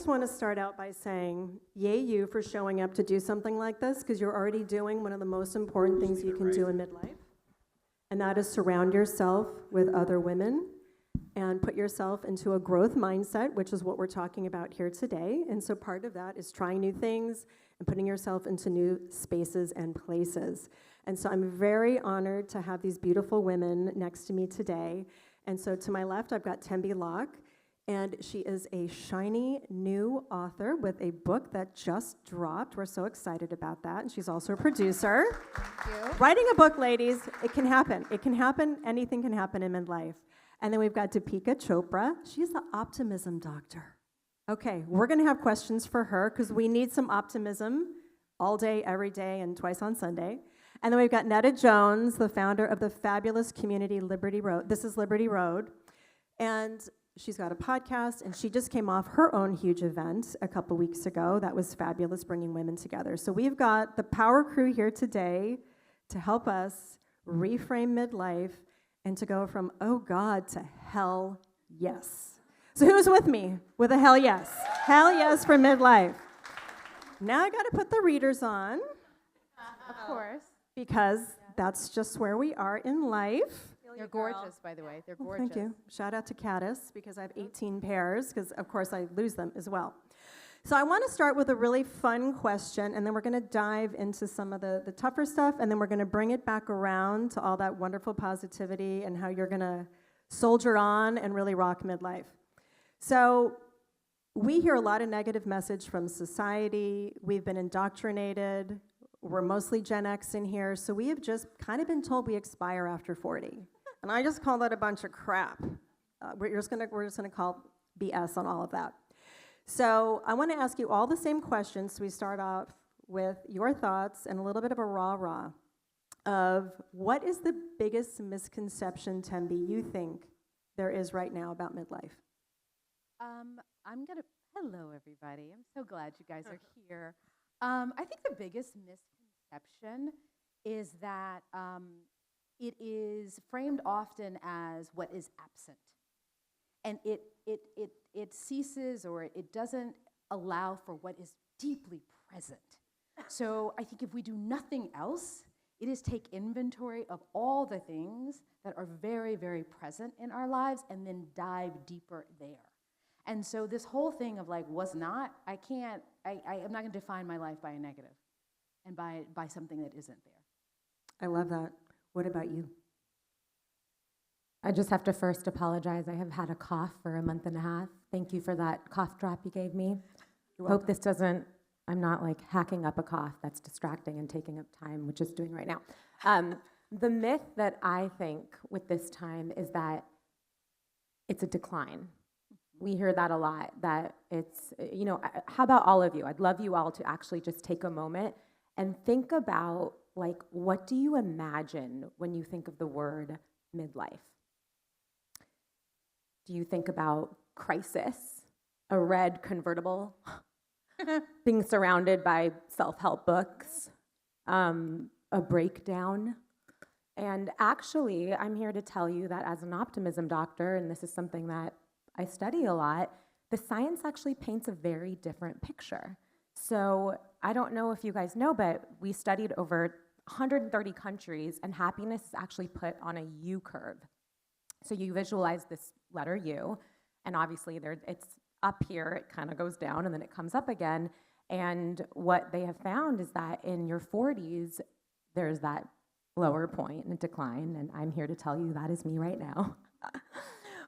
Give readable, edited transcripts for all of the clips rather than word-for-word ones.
just want to start out by saying, yay you for showing up to do something like this, because you're already doing one of the most important things you can do in midlife, and that is surround yourself with other women and put yourself into a growth mindset, which is what we're talking about here today. And so part of that is trying new things and putting yourself into new spaces and places. And so I'm very honored to have these beautiful women next to me today. And so to my left, I've got Tembi Locke, and she is a shiny new author with a book that just dropped. We're so excited about that. And she's also a producer. Thank you. Writing a book, ladies, it can happen. It can happen. Anything can happen in midlife. And then we've got Deepika Chopra. She's the optimism doctor. Okay, we're going to have questions for her because we need some optimism all day, every day, and twice on Sunday. And then we've got Netta Jones, the founder of the fabulous community Liberty Road. This is Liberty Road. And she's got a podcast, and she just came off her own huge event a couple weeks ago. That was fabulous, bringing women together. So we've got the power crew here today to help us reframe midlife and to go from, oh God, to hell yes. So who's with me with a hell yes? Hell yes for midlife. Now I got to put the readers on. Of course. Because that's just where we are in life. They're gorgeous, by the way. They're Well, gorgeous. thank you. Shout out to Caddis, because I have 18 pairs, because of course I lose them as well. So I want to start with a really fun question, and then we're going to dive into some of the tougher stuff, and then we're going to bring it back around to all that wonderful positivity and how you're going to soldier on and really rock midlife. So we hear a lot of negative message from society. We've been indoctrinated. We're mostly Gen X in here, so we have just kind of been told we expire after 40. And I just call that a bunch of crap. We're just gonna call BS on all of that. So I want to ask you all the same questions. So we start off with your thoughts and a little bit of a rah-rah of what is the biggest misconception, Tembi, you think there is right now about midlife? Hello, everybody. I'm so glad you guys are here. I think the biggest misconception is that it is framed often as what is absent. And it ceases, or it doesn't allow for what is deeply present. So I think if we do nothing else, it is take inventory of all the things that are very, very present in our lives and then dive deeper there. And so this whole thing of like was not, I'm not going to define my life by a negative and by something that isn't there. I love that. What about you? I just have to first apologize. I have had a cough for a month and a half. Thank you for that cough drop you gave me. Hope this doesn't, I'm not like hacking up a cough that's distracting and taking up time, which it's doing right now. The myth that I think with this time is that it's a decline. We hear that a lot, that it's, how about all of you? I'd love you all to actually just take a moment and think about, like, what do you imagine when you think of the word midlife? Do you think about crisis, a red convertible, being surrounded by self-help books, a breakdown? And actually, I'm here to tell you that as an optimism doctor, and this is something that I study a lot, the science actually paints a very different picture. So I don't know if you guys know, but we studied over 130 countries, and happiness is actually put on a U curve. So you visualize this letter U, and obviously it's up here, it kind of goes down, and then it comes up again. And what they have found is that in your 40s, there's that lower point and decline, and I'm here to tell you that is me right now.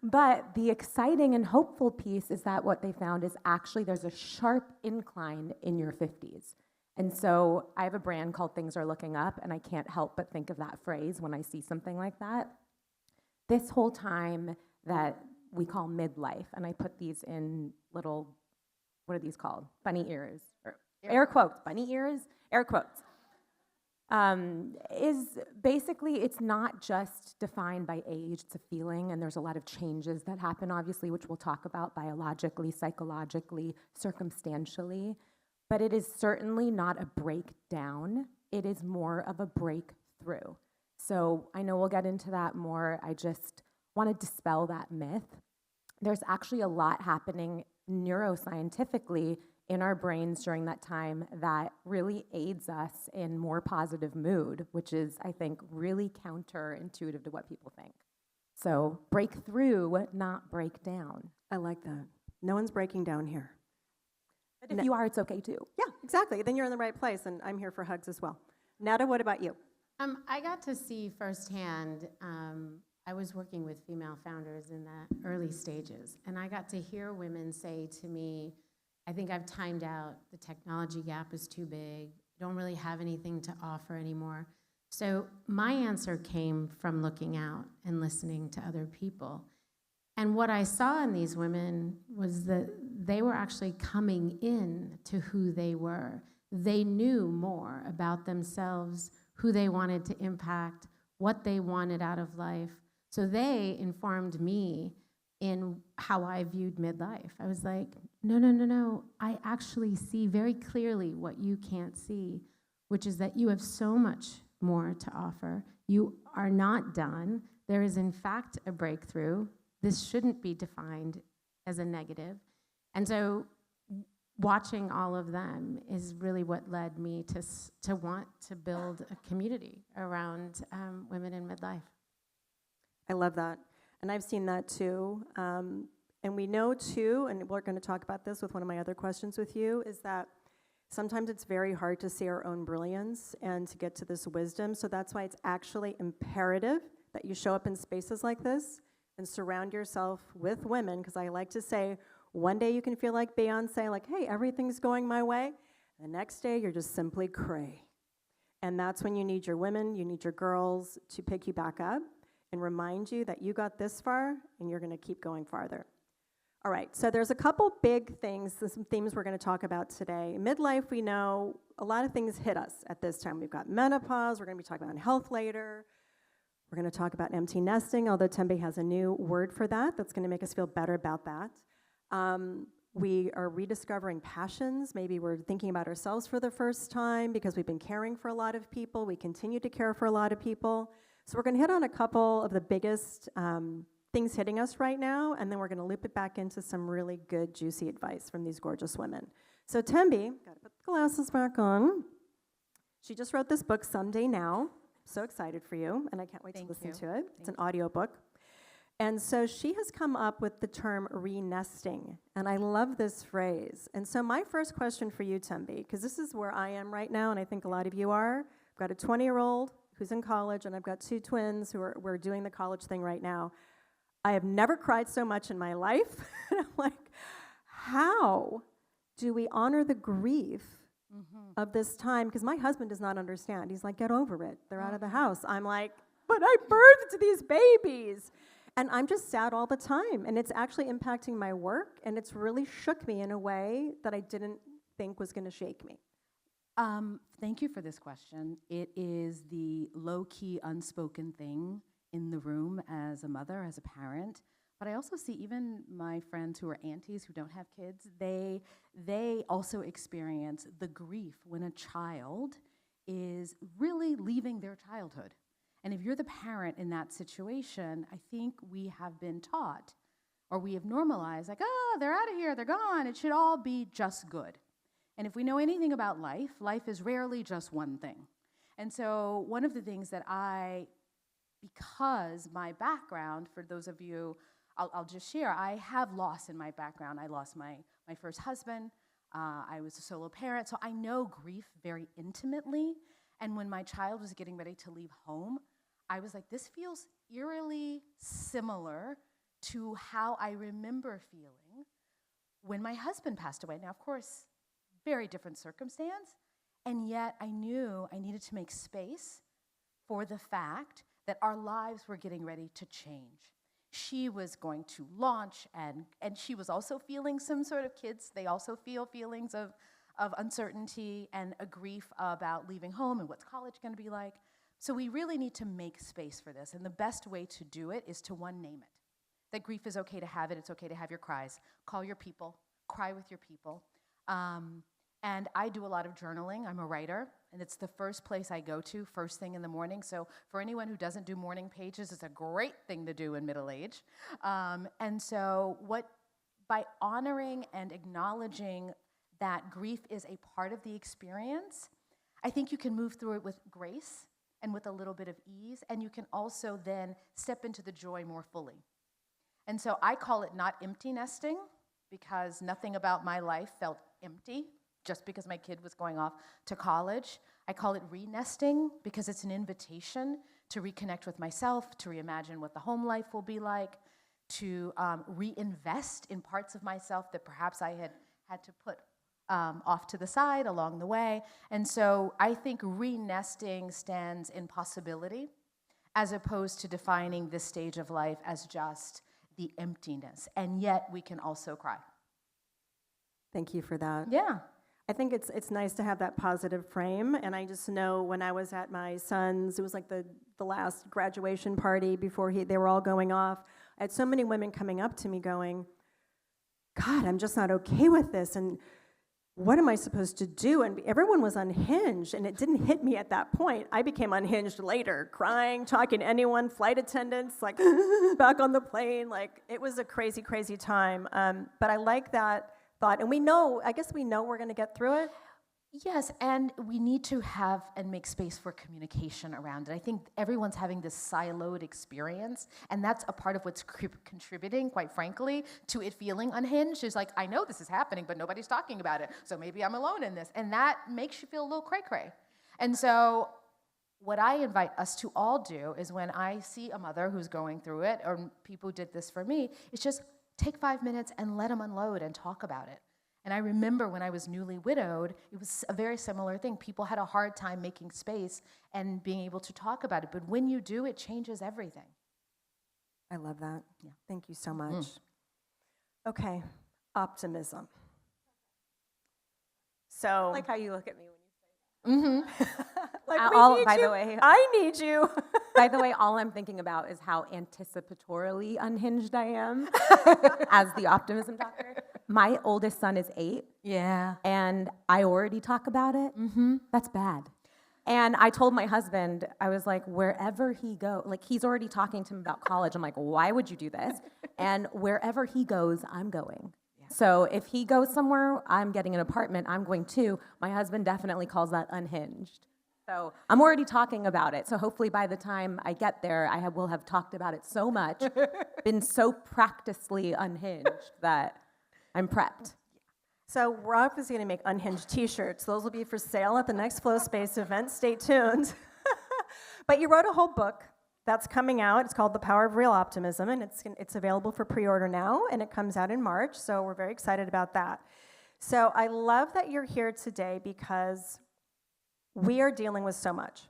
But the exciting and hopeful piece is that what they found is actually there's a sharp incline in your 50s. And so I have a brand called Things Are Looking Up, and I can't help but think of that phrase when I see something like that. This whole time that we call midlife, and I put these in little, what are these called? Bunny ears, or air quotes, bunny ears, air quotes. Is basically, it's not just defined by age, it's a feeling, and there's a lot of changes that happen, obviously, which we'll talk about biologically, psychologically, circumstantially, but it is certainly not a breakdown, it is more of a breakthrough. So I know we'll get into that more, I just want to dispel that myth. There's actually a lot happening neuroscientifically in our brains during that time that really aids us in more positive mood, which is, I think, really counterintuitive to what people think. So break through, not break down. I like that. No one's breaking down here. But if you are, it's okay too. Yeah, exactly. Then you're in the right place, and I'm here for hugs as well. Nada, what about you? I got to see firsthand, I was working with female founders in the early stages, and I got to hear women say to me, I think I've timed out, the technology gap is too big, don't really have anything to offer anymore. So my answer came from looking out and listening to other people. And what I saw in these women was that they were actually coming in to who they were. They knew more about themselves, who they wanted to impact, what they wanted out of life. So they informed me in how I viewed midlife. I was like, no. I actually see very clearly what you can't see, which is that you have so much more to offer. You are not done. There is, in fact, a breakthrough. This shouldn't be defined as a negative. And so watching all of them is really what led me to want to build a community around women in midlife. I love that. And I've seen that too. And we know too, and we're going to talk about this with one of my other questions with you, is that sometimes it's very hard to see our own brilliance and to get to this wisdom. So that's why it's actually imperative that you show up in spaces like this and surround yourself with women, because I like to say, one day you can feel like Beyonce, like, hey, everything's going my way. The next day, you're just simply cray. And that's when you need your women, you need your girls to pick you back up and remind you that you got this far and you're going to keep going farther. All right, so there's a couple big things, some themes we're going to talk about today. Midlife, we know a lot of things hit us at this time. We've got menopause, we're going to be talking about health later. We're going to talk about empty nesting, although Tembe has a new word for that that's going to make us feel better about that. We are rediscovering passions. Maybe we're thinking about ourselves for the first time because we've been caring for a lot of people. We continue to care for a lot of people. So we're going to hit on a couple of the biggest things hitting us right now, and then we're going to loop it back into some really good, juicy advice from these gorgeous women. So Tembe, got to put the glasses back on. She just wrote this book, Someday Now. So excited for you, and I can't wait to listen to it. It's an audiobook. And so she has come up with the term re-nesting, and I love this phrase. And so my first question for you, Tembe, because this is where I am right now, and I think a lot of you are. I've got a 20-year-old who's in college, and I've got two twins who we're doing the college thing right now. I have never cried so much in my life. And I'm like, how do we honor the grief of this time? Because my husband does not understand. He's like, get over it. They're out of the house. I'm like, but I birthed these babies. And I'm just sad all the time. And it's actually impacting my work, and it's really shook me in a way that I didn't think was going to shake me. Thank you for this question. It is the low-key, unspoken thing in the room as a mother, as a parent. But I also see even my friends who are aunties who don't have kids, they also experience the grief when a child is really leaving their childhood. And if you're the parent in that situation, I think we have been taught, or we have normalized, like, oh, they're out of here, they're gone, it should all be just good. And if we know anything about life, life is rarely just one thing. And so one of the things that because my background, for those of you, I'll just share, I have loss in my background. I lost my first husband. I was a solo parent, so I know grief very intimately. And when my child was getting ready to leave home, I was like, this feels eerily similar to how I remember feeling when my husband passed away. Now, of course, very different circumstance, and yet I knew I needed to make space for the fact that our lives were getting ready to change. She was going to launch, and she was also feeling some sort of kids. They also feel feelings of uncertainty and a grief about leaving home and what's college going to be like. So we really need to make space for this, and the best way to do it is to, one, name it. That grief is okay to have it. It's okay to have your cries. Call your people. Cry with your people. And I do a lot of journaling. I'm a writer, and it's the first place I go to first thing in the morning. So for anyone who doesn't do morning pages, it's a great thing to do in middle age. And so what by honoring and acknowledging that grief is a part of the experience, I think you can move through it with grace and with a little bit of ease, and you can also then step into the joy more fully. And so I call it not empty nesting, because nothing about my life felt empty just because my kid was going off to college. I call it re-nesting because it's an invitation to reconnect with myself, to reimagine what the home life will be like, to reinvest in parts of myself that perhaps I had to put off to the side along the way. And so I think re-nesting stands in possibility as opposed to defining this stage of life as just the emptiness. And yet we can also cry. Thank you for that. Yeah. I think it's nice to have that positive frame, and I just know when I was at my son's, it was like the last graduation party before they were all going off, I had so many women coming up to me going, God, I'm just not okay with this, and what am I supposed to do? And everyone was unhinged, and it didn't hit me at that point. I became unhinged later, crying, talking to anyone, flight attendants, like back on the plane, like it was a crazy, crazy time. But I like that thought, and I guess we know we're going to get through it. Yes, and we need to have and make space for communication around it. I think everyone's having this siloed experience, and that's a part of what's contributing, quite frankly, to it feeling unhinged. Is like, I know this is happening, but nobody's talking about it, so maybe I'm alone in this. And that makes you feel a little cray-cray. And so what I invite us to all do is when I see a mother who's going through it, or people who did this for me, is just take 5 minutes and let them unload and talk about it. And I remember when I was newly widowed, it was a very similar thing. People had a hard time making space and being able to talk about it. But when you do, it changes everything. I love that. Yeah. Thank you so much. Okay, optimism. So, I like how you look at me when you say like, by the way, I need you. by the way, all I'm thinking about is how anticipatorily unhinged I am as the optimism doctor. My oldest son is 8. Yeah. And I already talk about it. That's bad. And I told my husband, I was like, wherever he goes, like he's already talking to him about college. I'm like, why would you do this? And wherever he goes, I'm going. So if he goes somewhere, I'm getting an apartment, I'm going too. My husband definitely calls that unhinged. So I'm already talking about it. So hopefully by the time I get there, will have talked about it so much, been so practically unhinged that I'm prepped. So we're obviously going to make unhinged T-shirts. Those will be for sale at the next Flow Space event. Stay tuned. But you wrote a whole book that's coming out. It's called The Power of Real Optimism, and it's available for pre-order now, and it comes out in March. So we're very excited about that. So I love that you're here today because we are dealing with so much.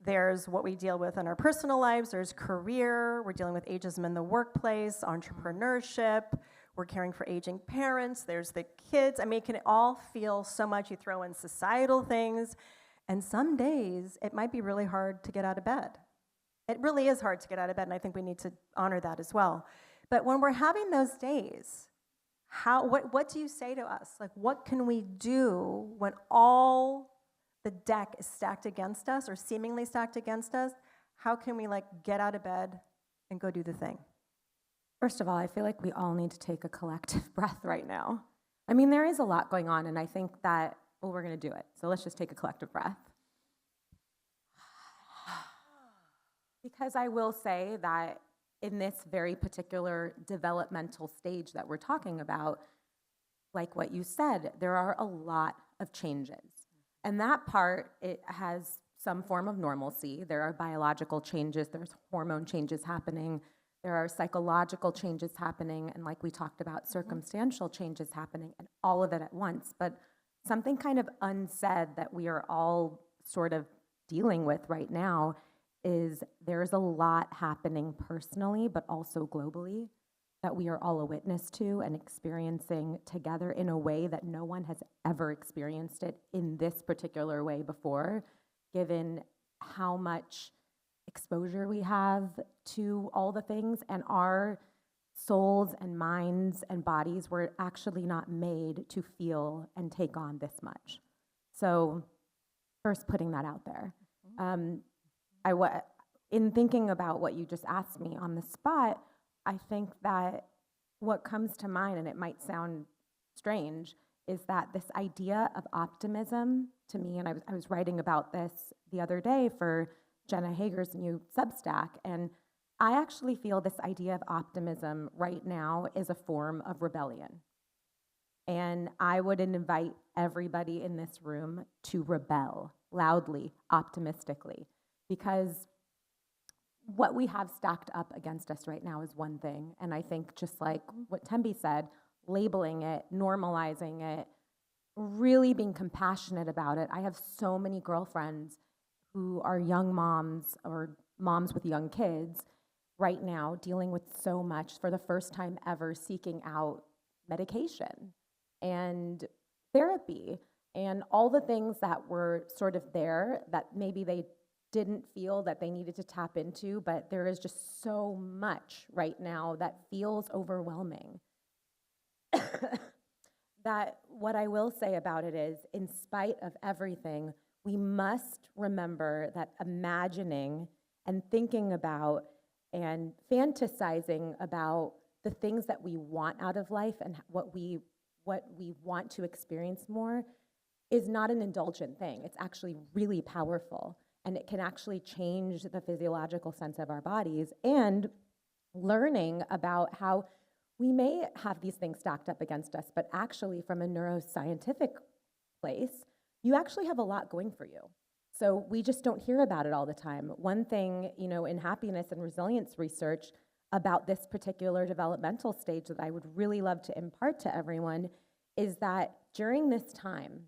There's what we deal with in our personal lives. There's career. We're dealing with ageism in the workplace, entrepreneurship. We're caring for aging parents. There's the kids. I mean, it can all feel so much. You throw in societal things. And some days, it might be really hard to get out of bed. It really is hard to get out of bed, and I think we need to honor that as well. But when we're having those days, what do you say to us? Like, what can we do when all the deck is stacked against us or seemingly stacked against us? How can we, get out of bed and go do the thing? First of all, I feel like we all need to take a collective breath right now. I mean, there is a lot going on, and I think that, we're going to do it. So let's just take a collective breath. Because I will say that in this very particular developmental stage that we're talking about, like what you said, there are a lot of changes. And that part, it has some form of normalcy. There are biological changes, there's hormone changes happening, there are psychological changes happening, and like we talked about, circumstantial changes happening, and all of it at once. But something kind of unsaid that we are all sort of dealing with right now is there's a lot happening personally, but also globally, that we are all a witness to and experiencing together in a way that no one has ever experienced it in this particular way before, given how much exposure we have to all the things, and our souls and minds and bodies were actually not made to feel and take on this much. So first, putting that out there. In thinking about what you just asked me on the spot, I think that what comes to mind, and it might sound strange, is that this idea of optimism to me, and I was writing about this the other day for Jenna Hager's new Substack, and I actually feel this idea of optimism right now is a form of rebellion. And I would invite everybody in this room to rebel loudly, optimistically, because what we have stacked up against us right now is one thing. And I think just like what Tembi said, labeling it, normalizing it, really being compassionate about it. I have so many girlfriends who are young moms or moms with young kids right now dealing with so much for the first time ever, seeking out medication and therapy and all the things that were sort of there that maybe they didn't feel that they needed to tap into, but there is just so much right now that feels overwhelming. That what I will say about it is, in spite of everything, we must remember that imagining and thinking about and fantasizing about the things that we want out of life and what we want to experience more is not an indulgent thing. It's actually really powerful, and it can actually change the physiological sense of our bodies. And learning about how we may have these things stacked up against us, but actually from a neuroscientific place, you actually have a lot going for you. So we just don't hear about it all the time. One thing, in happiness and resilience research about this particular developmental stage that I would really love to impart to everyone is that during this time,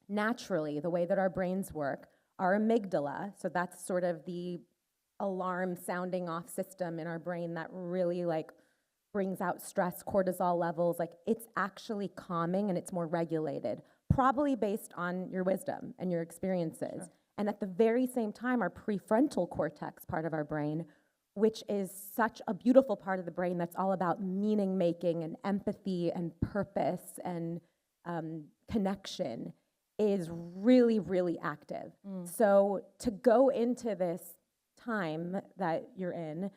naturally, the way that our brains work, our amygdala, so that's sort of the alarm sounding off system in our brain that really brings out stress, cortisol levels, it's actually calming and it's more regulated, probably based on your wisdom and your experiences. Sure. And at the very same time, our prefrontal cortex part of our brain, which is such a beautiful part of the brain that's all about meaning making and empathy and purpose and connection, is really, really active. So to go into this time that you're in,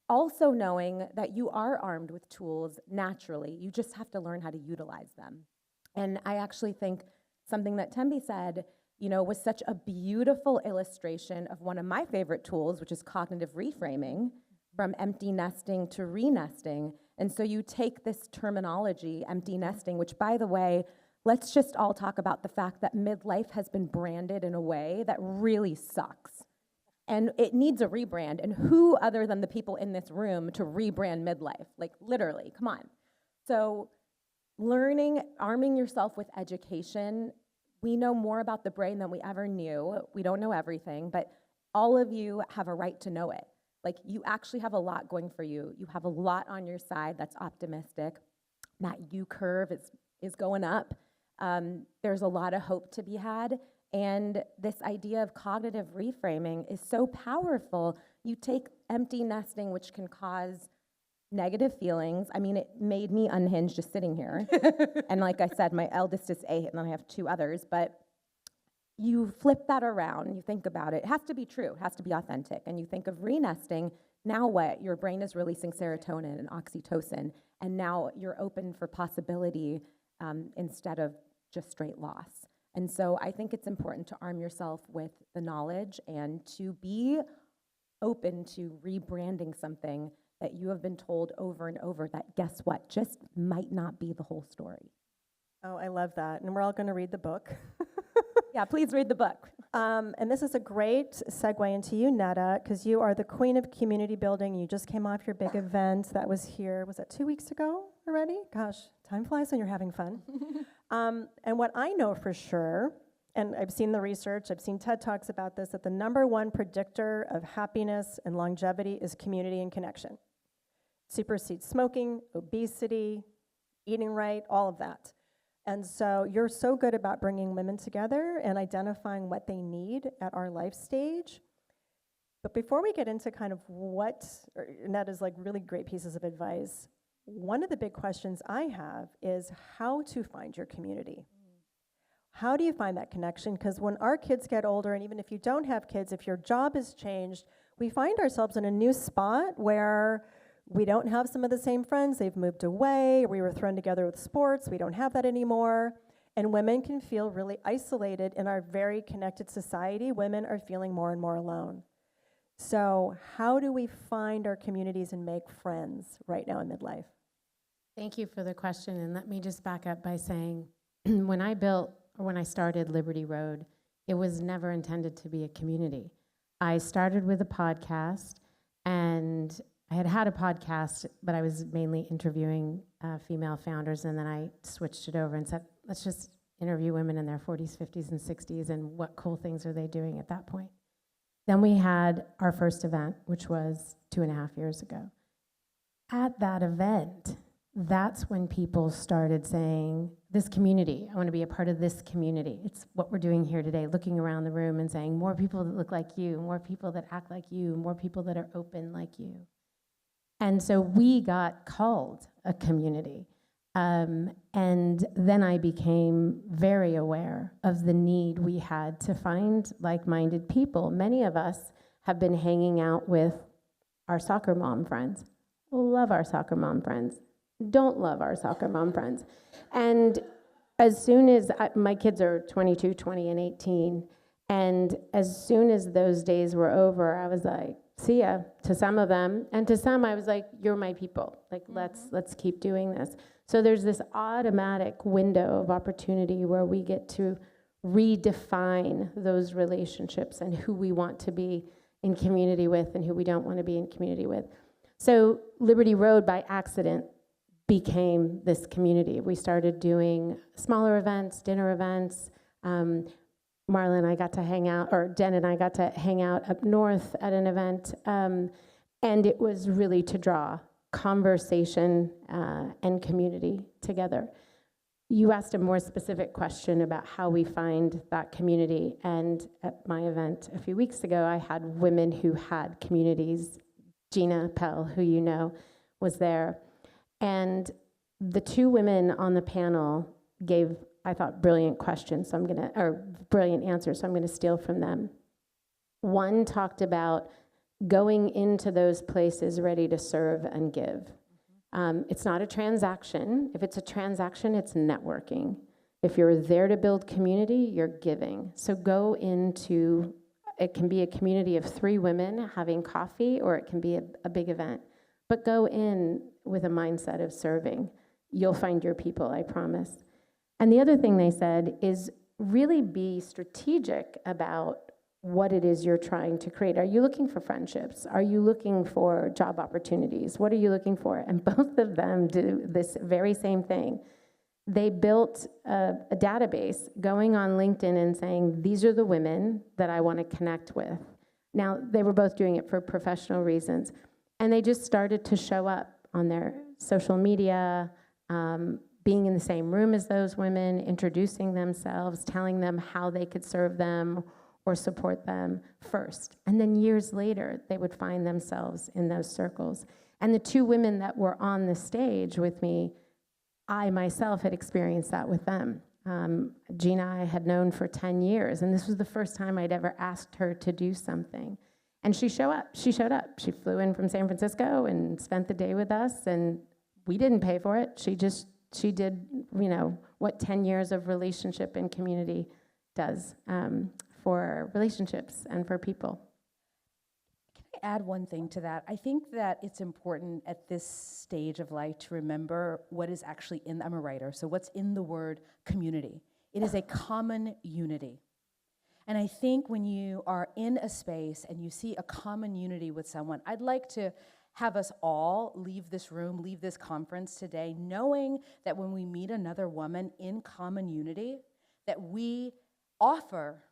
also knowing that you are armed with tools naturally, you just have to learn how to utilize them. And I actually think something that Tembi said, was such a beautiful illustration of one of my favorite tools, which is cognitive reframing, from empty nesting to re-nesting. And so you take this terminology, empty nesting, which, by the way, let's just all talk about the fact that midlife has been branded in a way that really sucks. And it needs a rebrand. And who other than the people in this room to rebrand midlife? Literally, come on. So learning, arming yourself with education. We know more about the brain than we ever knew. We don't know everything, but all of you have a right to know it. You actually have a lot going for you. You have a lot on your side that's optimistic. That U curve is going up. There's a lot of hope to be had. And this idea of cognitive reframing is so powerful. You take empty nesting, which can cause negative feelings. I mean, it made me unhinged just sitting here. And like I said, my eldest is 8, and then I have 2 others. But you flip that around, you think about it. It has to be true, it has to be authentic. And you think of re-nesting, now what? Your brain is releasing serotonin and oxytocin, and now you're open for possibility instead of just straight loss. And so I think it's important to arm yourself with the knowledge and to be open to rebranding something that you have been told over and over that, guess what, just might not be the whole story. Oh, I love that. And we're all going to read the book. Yeah, please read the book. And this is a great segue into you, Netta, because you are the queen of community building. You just came off your big event that was here. Was that 2 weeks ago already? Gosh, time flies when you're having fun. And what I know for sure, and I've seen the research, I've seen TED Talks about this, that the #1 predictor of happiness and longevity is community and connection. Supersedes smoking, obesity, eating right, all of that. And so you're so good about bringing women together and identifying what they need at our life stage. But before we get into kind of what, and that is really great pieces of advice, one of the big questions I have is how to find your community. How do you find that connection? Because when our kids get older, and even if you don't have kids, if your job has changed, we find ourselves in a new spot where we don't have some of the same friends, they've moved away, we were thrown together with sports, we don't have that anymore. And women can feel really isolated in our very connected society. Women are feeling more and more alone. So how do we find our communities and make friends right now in midlife? Thank you for the question, and let me just back up by saying, when I started Liberty Road, it was never intended to be a community. I started with a podcast, and I had a podcast, but I was mainly interviewing female founders, and then I switched it over and said, let's just interview women in their 40s, 50s, and 60s, and what cool things are they doing at that point. Then we had our first event, which was 2.5 years ago. At that event, that's when people started saying, this community, I want to be a part of this community. It's what we're doing here today, looking around the room and saying, more people that look like you, more people that act like you, more people that are open like you. And so we got called a community. And then I became very aware of the need we had to find like-minded people. Many of us have been hanging out with our soccer mom friends. Love our soccer mom friends. Don't love our soccer mom friends. And as soon as my kids are 22, 20, and 18, and as soon as those days were over, I was like, see ya, to some of them. And to some, I was like, you're my people. Like, let's keep doing this. So there's this automatic window of opportunity where we get to redefine those relationships and who we want to be in community with and who we don't want to be in community with. So Liberty Road, by accident, became this community. We started doing smaller events, dinner events. Marla and I got to hang out, or Jen and I got to hang out up north at an event. And it was really to draw conversation and community together. You asked a more specific question about how we find that community. And at my event a few weeks ago, I had women who had communities. Gina Pell, who you know, was there. And the two women on the panel gave, I thought, brilliant questions, brilliant answers, so I'm gonna steal from them. One talked about going into those places ready to serve and give. It's not a transaction. If it's a transaction, it's networking. If you're there to build community, you're giving. So go into, it can be a community of 3 women having coffee, or it can be a big event. But go in with a mindset of serving. You'll find your people, I promise. And the other thing they said is really be strategic about what it is you're trying to create. Are you looking for friendships? Are you looking for job opportunities? What are you looking for? And both of them do this very same thing. They built a database going on LinkedIn and saying, these are the women that I want to connect with. Now, they were both doing it for professional reasons. And they just started to show up on their social media, being in the same room as those women, introducing themselves, telling them how they could serve them or support them first. And then years later, they would find themselves in those circles. And the 2 women that were on the stage with me, I myself had experienced that with them. Gina I had known for 10 years, and this was the first time I'd ever asked her to do something. And she showed up. She flew in from San Francisco and spent the day with us, and we didn't pay for it. She did, what 10 years of relationship and community does for relationships and for people. Can I add one thing to that? I think that it's important at this stage of life to remember what is actually I'm a writer, so what's in the word community. It is a common unity. And I think when you are in a space and you see a common unity with someone, I'd like to have us all leave this room, leave this conference today, knowing that when we meet another woman in common unity, that we offer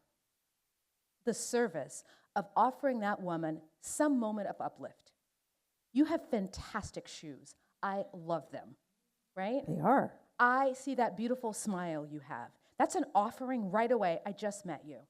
the service of offering that woman some moment of uplift. You have fantastic shoes. I love them, right? They are. I see that beautiful smile you have. That's an offering right away. I just met you.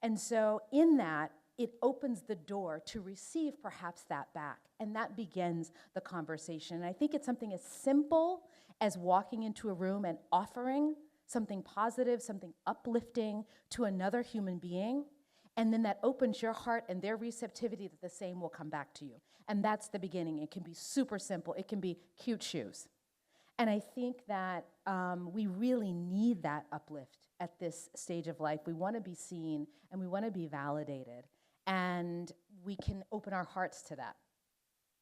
And so in that, it opens the door to receive perhaps that back. And that begins the conversation. And I think it's something as simple as walking into a room and offering something positive, something uplifting to another human being. And then that opens your heart and their receptivity that the same will come back to you. And that's the beginning. It can be super simple. It can be cute shoes. And I think that we really need that uplift at this stage of life. We want to be seen and we want to be validated. And we can open our hearts to that.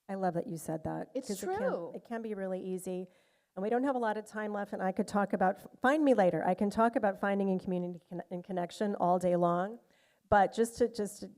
I love that you said that. It's 'cause true. It can be really easy. And we don't have a lot of time left, and I could talk about, find me later. I can talk about finding in community and connection all day long. But just to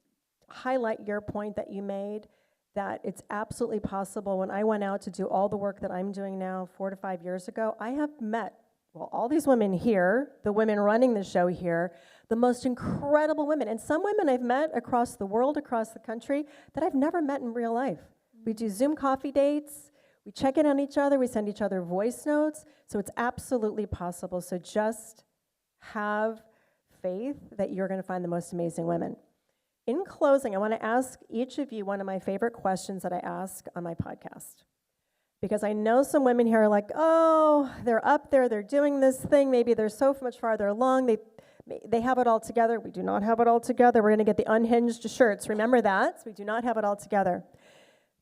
highlight your point that you made, that it's absolutely possible. When I went out to do all the work that I'm doing now 4 to 5 years ago, I have met, well, all these women here, the women running the show here, the most incredible women. And some women I've met across the world, across the country, that I've never met in real life. We do Zoom coffee dates. We check in on each other. We send each other voice notes. So it's absolutely possible. So just have faith that you're going to find the most amazing women. In closing, I want to ask each of you one of my favorite questions that I ask on my podcast. Because I know some women here are like, oh, they're up there, they're doing this thing, maybe they're so much farther along, they have it all together. We do not have it all together. We're going to get the unhinged shirts. Remember that? So we do not have it all together.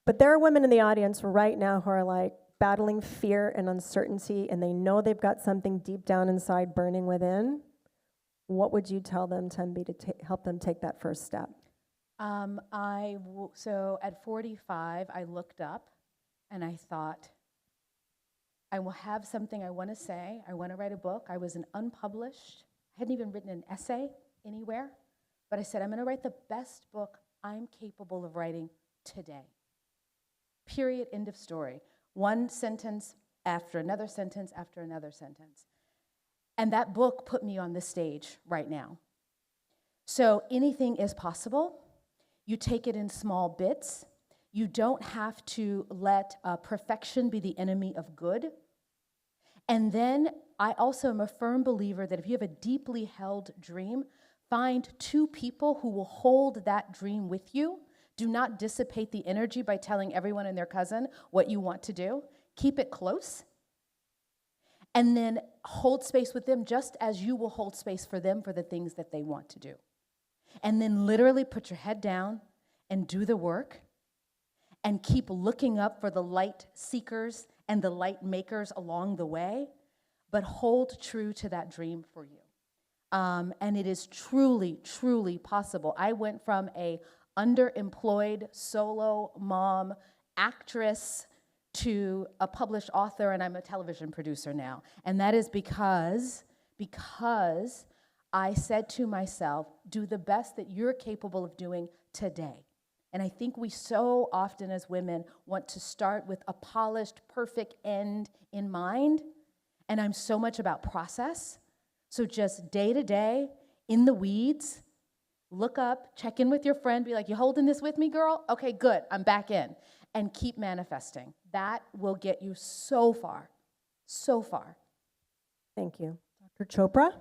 But there are women in the audience right now who are like battling fear and uncertainty, and they know they've got something deep down inside burning within. What would you tell them, Tembi, to help them take that first step? So at 45, I looked up and I thought, I will have something I want to say. I want to write a book. I was an unpublished. I hadn't even written an essay anywhere. But I said, I'm going to write the best book I'm capable of writing today. Period, end of story. One sentence after another sentence after another sentence. And that book put me on the stage right now. So anything is possible. You take it in small bits. You don't have to let perfection be the enemy of good. And then I also am a firm believer that if you have a deeply held dream, find 2 people who will hold that dream with you. Do not dissipate the energy by telling everyone and their cousin what you want to do. Keep it close. And then hold space with them just as you will hold space for them for the things that they want to do. And then literally put your head down and do the work and keep looking up for the light seekers and the light makers along the way, but hold true to that dream for you. And it is truly, truly possible. I went from a underemployed solo mom, actress, to a published author, and I'm a television producer now. And that is because I said to myself, do the best that you're capable of doing today. And I think we so often as women want to start with a polished, perfect end in mind. And I'm so much about process. So just day to day, in the weeds, look up, check in with your friend, be like, you holding this with me, girl? Okay, good, I'm back in. And keep manifesting. That will get you so far, so far. Thank you. Dr. Chopra?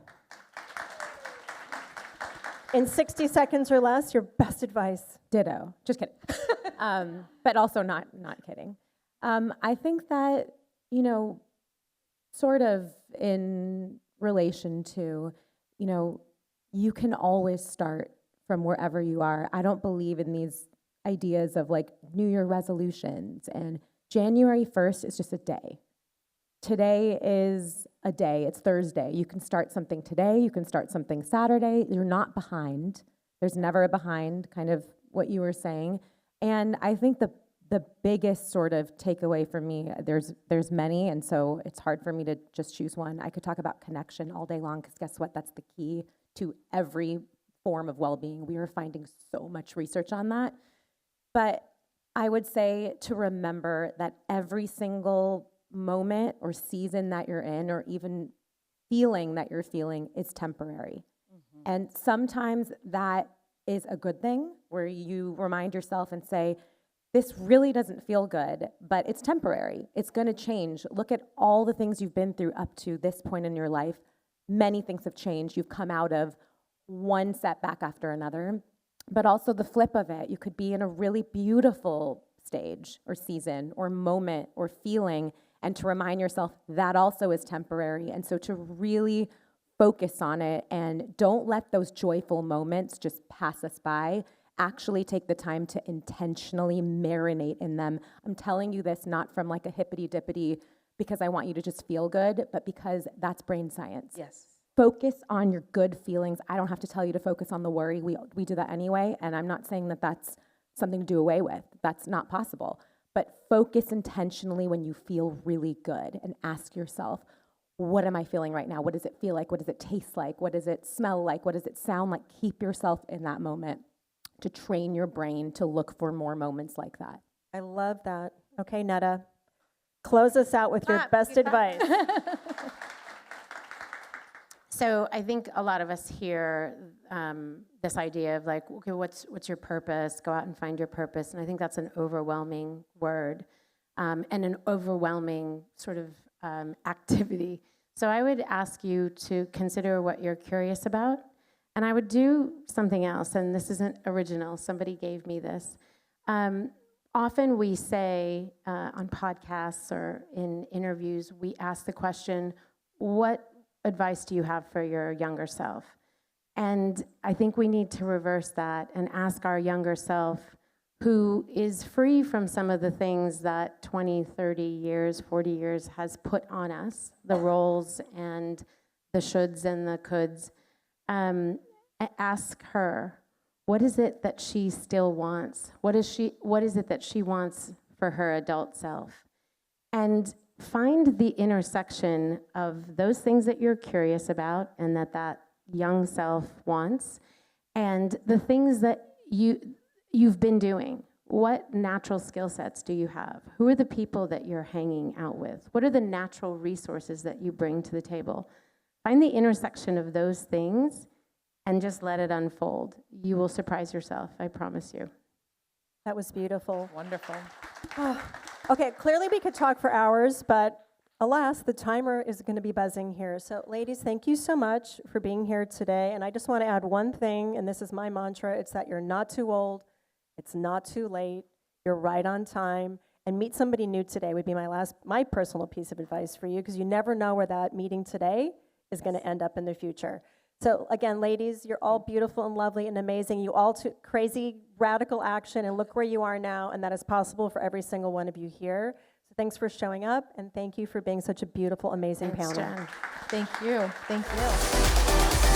In 60 seconds or less, your best advice. Ditto. Just kidding. But also not kidding. I think that, sort of in relation to, you can always start from wherever you are. I don't believe in these ideas of like New Year resolutions, and January 1st is just a day. Today is a day. It's Thursday. You can start something today. You can start something Saturday. You're not behind. There's never a behind, kind of what you were saying. And I think the biggest sort of takeaway for me, there's many, and so it's hard for me to just choose one. I could talk about connection all day long, because guess what? That's the key to every form of well-being. We are finding so much research on that. But I would say to remember that every single moment or season that you're in, or even feeling that you're feeling, is temporary. Mm-hmm. And sometimes that is a good thing, where you remind yourself and say, this really doesn't feel good, but it's temporary. It's going to change. Look at all the things you've been through up to this point in your life. Many things have changed. You've come out of one setback after another. But also the flip of it, you could be in a really beautiful stage or season or moment or feeling, and to remind yourself that also is temporary. And so to really focus on it, and don't let those joyful moments just pass us by, Actually take the time to intentionally marinate in them. I'm telling you this not from like a hippity-dippity because I want you to just feel good, but because that's brain science. Yes. Focus on your good feelings. I don't have to tell you to focus on the worry. We do that anyway, and I'm not saying that that's something to do away with. That's not possible. But focus intentionally when you feel really good and ask yourself, what am I feeling right now? What does it feel like? What does it taste like? What does it smell like? What does it sound like? Keep yourself in that moment to train your brain to look for more moments like that. I love that. Okay, Netta, close us out with your best advice. So I think a lot of us hear this idea of like, okay, what's your purpose? Go out and find your purpose. And I think that's an overwhelming word and an overwhelming sort of activity. So I would ask you to consider what you're curious about. And I would do something else, and this isn't original. Somebody gave me this. Often we say on podcasts or in interviews, we ask the question, what advice do you have for your younger self? And I think we need to reverse that and ask our younger self, who is free from some of the things that 20, 30 years, 40 years has put on us, the roles and the shoulds and the coulds, ask her, what is it that she still wants? What is it that she wants for her adult self? And find the intersection of those things that you're curious about and that young self wants, and the things that you've been doing. What natural skill sets do you have? Who are the people that you're hanging out with? What are the natural resources that you bring to the table? Find the intersection of those things and just let it unfold. You will surprise yourself, I promise you. That was beautiful. Wonderful. Okay, clearly we could talk for hours, but alas, the timer is going to be buzzing here. So ladies, thank you so much for being here today. And I just want to add one thing, and this is my mantra. It's that you're not too old. It's not too late. You're right on time. And meet somebody new today would be my personal piece of advice for you, because you never know where that meeting today is going to end up in the future. So again, ladies, you're all beautiful and lovely and amazing. You all took crazy, radical action, and look where you are now, and that is possible for every single one of you here. So thanks for showing up, and thank you for being such a beautiful, amazing Thanks, panel. Jen. Thank you. Thank you.